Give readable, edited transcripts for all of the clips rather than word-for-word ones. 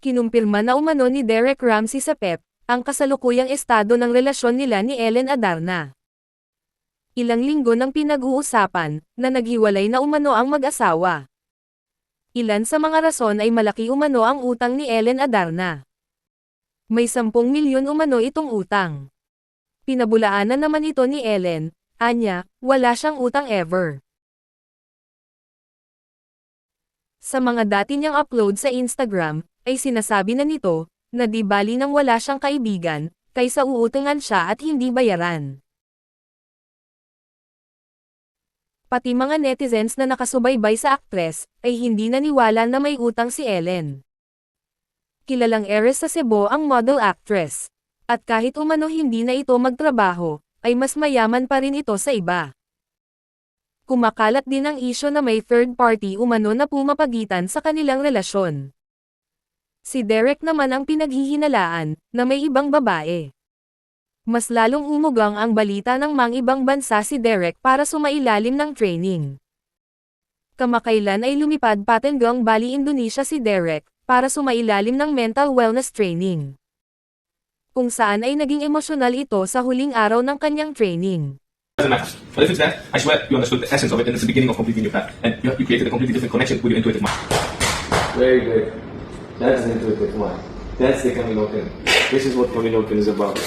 Kinumpirma na umano ni Derek Ramsey sa PEP, ang kasalukuyang estado ng relasyon nila ni Ellen Adarna. Ilang linggo nang pinag-uusapan, na naghiwalay na umano ang mag-asawa. Ilan sa mga rason ay malaki umano ang utang ni Ellen Adarna. May 10 milyon umano itong utang. Pinabulaanan naman ito ni Ellen, anya, wala siyang utang ever. Sa mga dati niyang upload sa Instagram, ay sinasabi na nito, na di bali nang wala siyang kaibigan, kaysa uutangan siya at hindi bayaran. Pati mga netizens na nakasubaybay sa aktres, ay hindi naniwala na may utang si Ellen. Kilalang heiress sa Cebu ang model actress. At kahit umano hindi na ito magtrabaho, ay mas mayaman pa rin ito sa iba. Kumakalat din ang isyo na may third party umano na pumapagitan sa kanilang relasyon. Si Derek naman ang pinaghihinalaan, na may ibang babae. Mas lalong umugang ang balita ng mga ibang bansa si Derek para sumailalim ng training. Kamakailan ay lumipad Patenggang, Bali, Indonesia si Derek, para sumailalim ng mental wellness training. Kung saan ay naging emosyonal ito sa huling araw ng kanyang training. Doesn't matter. But if it's there, I swear you understood the essence of it, and it's the beginning of completing your path. And you created a completely different connection with your intuitive mind. Very good. That's an intuitive mind. That's the Kamilokan. This is what Kamilokan is about.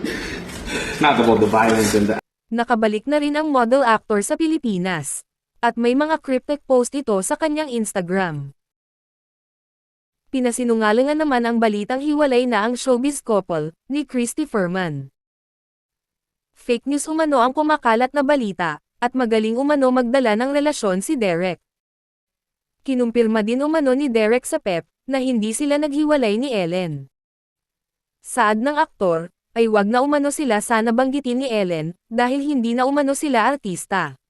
It's not about the violence and the... Nakabalik na rin ang model actor sa Pilipinas. At may mga cryptic post ito sa kanyang Instagram. Pinasinungalingan naman ang balitang hiwalay na ang showbiz couple, ni Christy Ferman. Fake news umano ang kumakalat na balita, at magaling umano magdala ng relasyon si Derek. Kinumpirma din umano ni Derek sa PEP, na hindi sila naghiwalay ni Ellen. Saad ng aktor, ay wag na umano sila sana banggitin ni Ellen, dahil hindi na umano sila artista.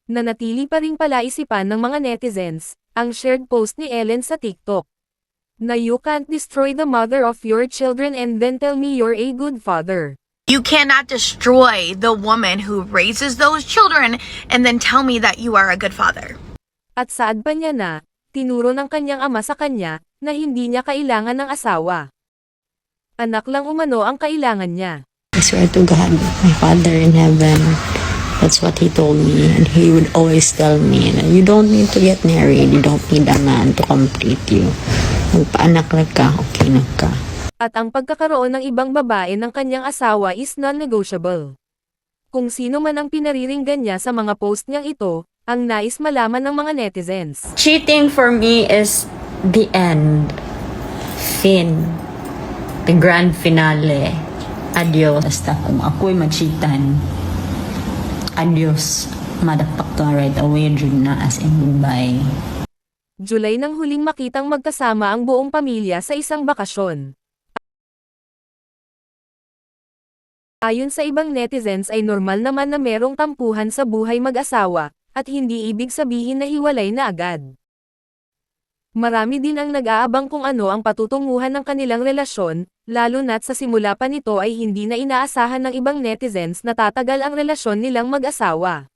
Nanatili pa rin palaisipan ng mga netizens, ang shared post ni Ellen sa TikTok. Na you can't destroy the mother of your children and then tell me you're a good father. You cannot destroy the woman who raises those children and then tell me that you are a good father. At saad pa niya na, tinuro ng kanyang ama sa kanya, na hindi niya kailangan ng asawa. Anak lang umano ang kailangan niya. I swear to God, my Father in heaven, that's what he told me, and he would always tell me, you don't need to get married, you don't need a man to complete you. Magpaanak na ka, okay na ka. At ang pagkakaroon ng ibang babae ng kanyang asawa is non-negotiable. Kung sino man ang pinariringgan niya sa mga post niyang ito, ang nais malaman ng mga netizens. Cheating for me is the end. Fin. The grand finale. Adios. Basta kung ako'y mag-cheatan, adios. Madapak to right away, dun na as in goodbye. July nang huling makitang magkasama ang buong pamilya sa isang bakasyon. Ayon sa ibang netizens ay normal naman na merong tampuhan sa buhay mag-asawa, at hindi ibig sabihin na hiwalay na agad. Marami din ang nag-aabang kung ano ang patutunguhan ng kanilang relasyon, lalo na't sa simula pa nito ay hindi na inaasahan ng ibang netizens na tatagal ang relasyon nilang mag-asawa.